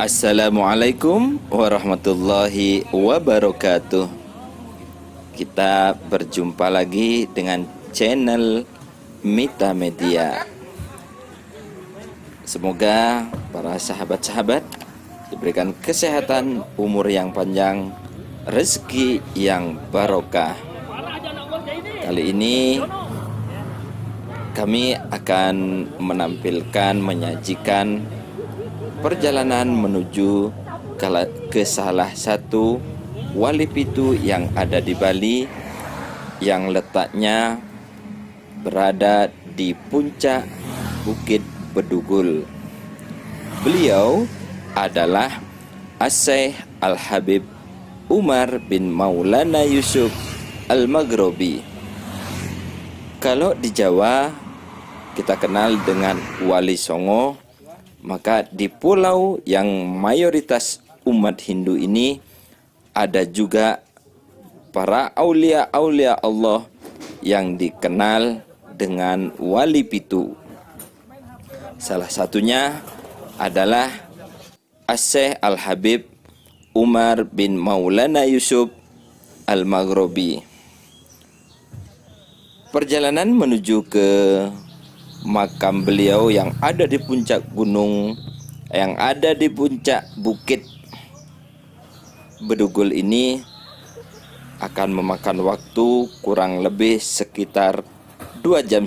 Assalamualaikum warahmatullahi wabarakatuh. Kita berjumpa lagi dengan channel Mita Media. Semoga para sahabat-sahabat diberikan kesehatan, umur yang panjang, rezeki yang barokah. Kali ini kami akan menyajikan perjalanan menuju ke salah satu wali pitu yang ada di Bali, yang letaknya berada di puncak Bukit Bedugul. Beliau adalah As-Syaikh Al-Habib Umar bin Maulana Yusuf Al-Maghrobi. Kalau di Jawa kita kenal dengan Wali Songo, maka di pulau yang mayoritas umat Hindu ini ada juga para aulia-aulia Allah yang dikenal dengan Wali Pitu. Salah satunya adalah As-Syaikh Al-Habib Umar bin Maulana Yusuf Al-Maghrobi. Perjalanan menuju ke makam beliau yang ada di puncak gunung, yang ada di puncak Bukit Bedugul ini akan memakan waktu kurang lebih sekitar 2,5 jam.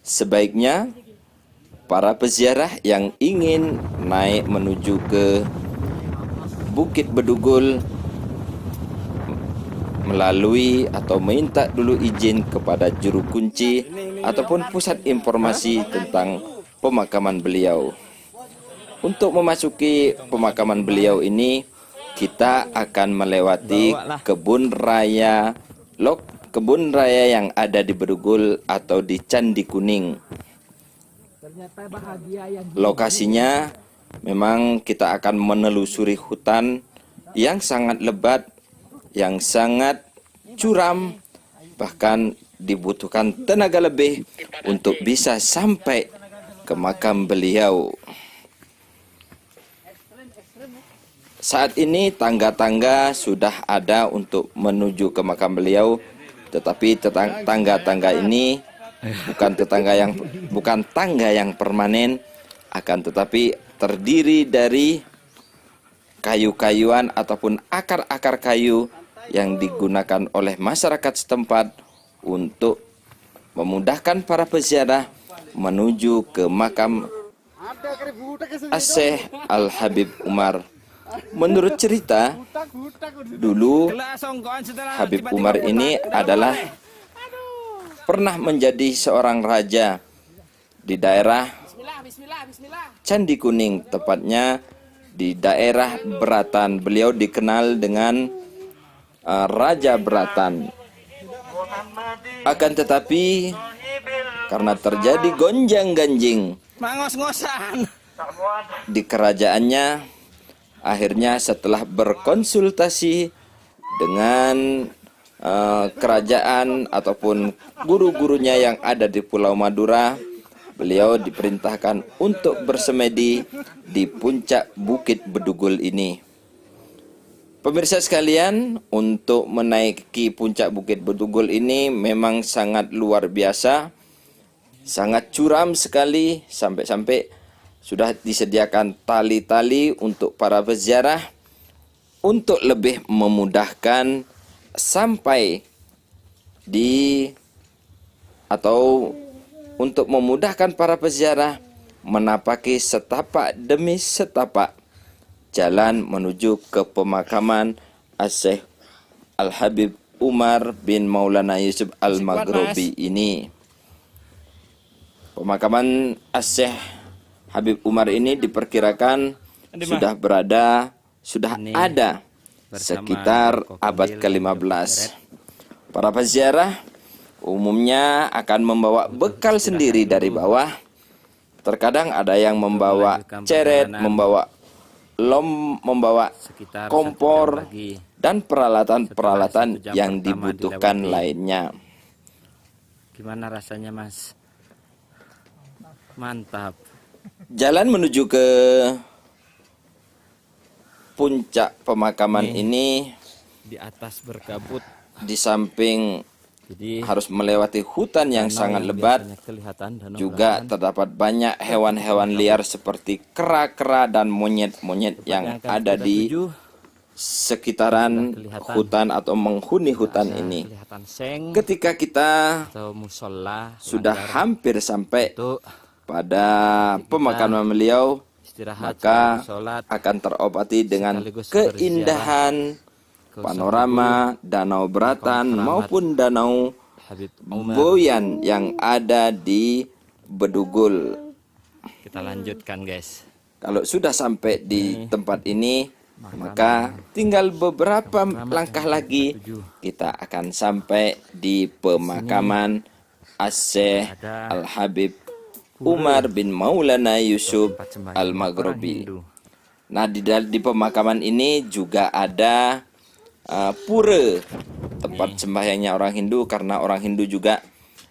Sebaiknya para peziarah yang ingin naik menuju ke Bukit Bedugul melalui atau minta dulu izin kepada juru kunci ataupun pusat informasi tentang pemakaman beliau. Untuk memasuki pemakaman beliau ini, kita akan melewati kebun raya yang ada di Bedugul atau di Candi Kuning. Lokasinya memang kita akan menelusuri hutan yang sangat lebat, yang sangat curam, bahkan dibutuhkan tenaga lebih untuk bisa sampai ke makam beliau. Saat ini tangga-tangga sudah ada untuk menuju ke makam beliau, tetapi tangga-tangga ini bukan tangga yang permanen, akan tetapi terdiri dari kayu-kayuan ataupun akar-akar kayu yang digunakan oleh masyarakat setempat untuk memudahkan para peziarah menuju ke makam As-Syaikh Al-Habib Umar. Menurut cerita, dulu Habib Umar ini adalah pernah menjadi seorang raja di daerah Candi Kuning, tepatnya di daerah Beratan. Beliau dikenal dengan Raja Beratan. Akan tetapi karena terjadi gonjang-ganjing di kerajaannya, akhirnya setelah berkonsultasi dengan kerajaan ataupun guru-gurunya yang ada di Pulau Madura, beliau diperintahkan untuk bersemedi di puncak Bukit Bedugul ini. Pemirsa sekalian, untuk menaiki puncak Bukit Bedugul ini memang sangat luar biasa, sangat curam sekali, sampai-sampai sudah disediakan tali-tali untuk para peziarah untuk lebih memudahkan sampai untuk memudahkan para peziarah menapaki setapak demi setapak jalan menuju ke pemakaman As-Syaikh Al-Habib Umar bin Maulana Yusuf Al-Maghrobi ini. Pemakaman As-Syaikh Habib Umar ini diperkirakan sudah ada sekitar abad ke-15. Para peziarah umumnya akan membawa bekal sendiri dari bawah. Terkadang ada yang membawa ceret, membawa kompor, dan peralatan-peralatan yang dibutuhkan lainnya. Gimana rasanya, Mas? Mantap. Jalan menuju ke puncak pemakaman ini Di atas berkabut. di samping Jadi harus melewati hutan yang danau sangat yang lebat, biasanya kelihatan danau juga Brahan, terdapat banyak hewan-hewan liar seperti kera-kera dan monyet-monyet yang yang akan ada kita di tuju, sekitaran sudah kelihatan. hutan atau menghuni hutan ada ini. kelihatan seng Ketika kita atau musola sudah langgar hampir sampai untuk pada pemakaman beliau, istirahat, maka sekaligus sholat, akan terobati dengan sekaligus keindahan ke panorama Danau Beratan keramat maupun Danau Habib Umar. Boyan yang ada di Bedugul. Kita lanjutkan guys. Kalau sudah sampai di tempat ini, maka tinggal beberapa langkah lagi kita akan sampai di pemakaman As-Syeikh Ada Al-Habib Umar bin Maulana Yusuf tempat sembahyang orang Al-Maghribi. Hindu. Nah, di pemakaman ini juga ada pura, tempat sembahyangnya orang Hindu, karena orang Hindu juga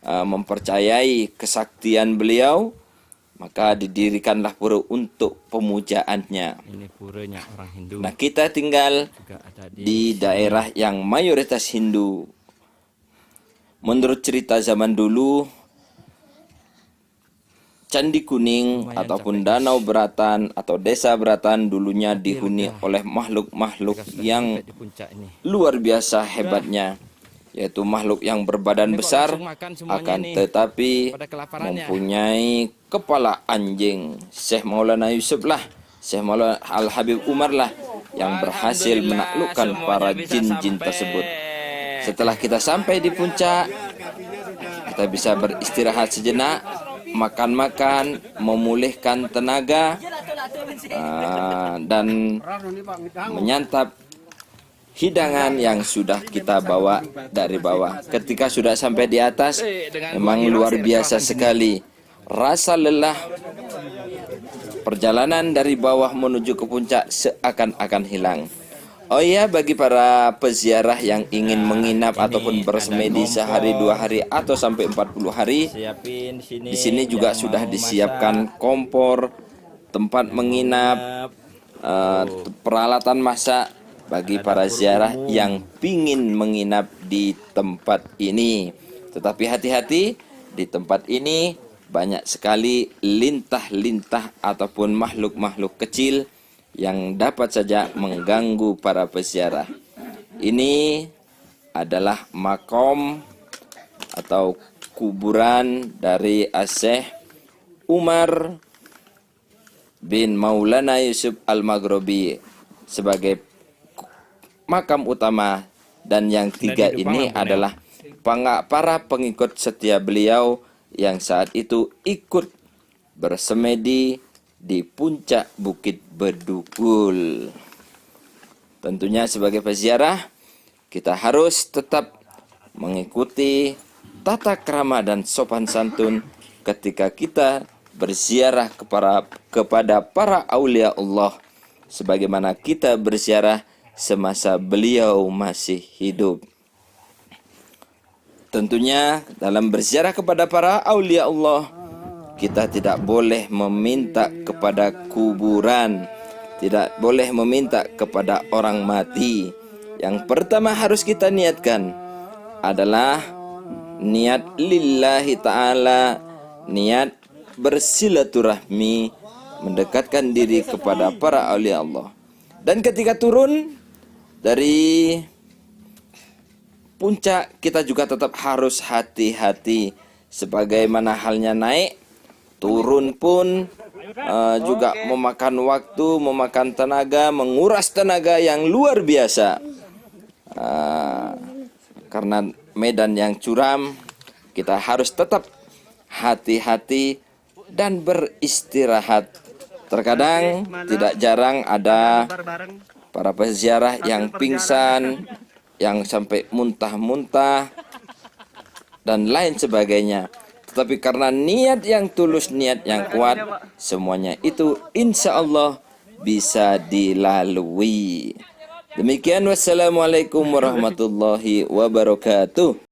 mempercayai kesaktian beliau, maka didirikanlah pura untuk pemujaannya. Ini puranya orang Hindu. Nah, kita tinggal Juga ada di daerah yang mayoritas Hindu. Menurut cerita zaman dulu, Candi Kuning Lumayan ataupun capek, Danau Beratan atau Desa Beratan dulunya dihuni oleh makhluk-makhluk yang sampai di puncak ini. luar biasa hebatnya, yaitu makhluk yang berbadan Ini kok besar langsung makan semuanya akan nih, tetapi pada kelaparannya. mempunyai kepala anjing. Syekh Maulana Yusuf lah, Syekh Maulana Al-Habib Umar lah yang berhasil menaklukkan para jin-jin tersebut. Setelah kita sampai di puncak, kita bisa beristirahat sejenak, makan-makan, memulihkan tenaga, dan menyantap hidangan yang sudah kita bawa dari bawah. Ketika sudah sampai di atas, memang luar biasa sekali. Rasa lelah perjalanan dari bawah menuju ke puncak seakan-akan hilang. Oh iya, bagi para peziarah yang ingin menginap ataupun bersemedi sehari, 2 hari, atau sampai 40 hari, Siapin di sini juga sudah disiapkan kompor, tempat menginap, peralatan masak bagi para ziarah yang ingin menginap di tempat ini. Tetapi hati-hati, di tempat ini banyak sekali lintah-lintah ataupun makhluk-makhluk kecil yang dapat saja mengganggu para peziarah. Ini adalah makom atau kuburan dari As-Syeikh Umar bin Maulana Yusuf Al-Maghribi sebagai makam utama, dan yang tiga ini adalah para pengikut setia beliau yang saat itu ikut bersemedi di puncak Bukit Bedugul. Tentunya sebagai peziarah, kita harus tetap mengikuti tata krama dan sopan santun ketika kita berziarah kepada para aulia Allah, sebagaimana kita berziarah semasa beliau masih hidup. Tentunya dalam berziarah kepada para aulia Allah, kita tidak boleh meminta kepada kuburan, tidak boleh meminta kepada orang mati. Yang pertama harus kita niatkan adalah niat lillahi ta'ala, niat bersilaturahmi, mendekatkan diri kepada para aulia Allah. Dan ketika turun dari puncak, kita juga tetap harus hati-hati. Sebagaimana halnya naik, turun pun juga memakan waktu, memakan tenaga, menguras tenaga yang luar biasa. Karena medan yang curam, kita harus tetap hati-hati dan beristirahat. Terkadang tidak jarang ada para peziarah yang pingsan, yang sampai muntah-muntah, dan lain sebagainya. Tetapi karena niat yang tulus, niat yang kuat, semuanya itu insya Allah bisa dilalui. Demikian, wassalamualaikum warahmatullahi wabarakatuh.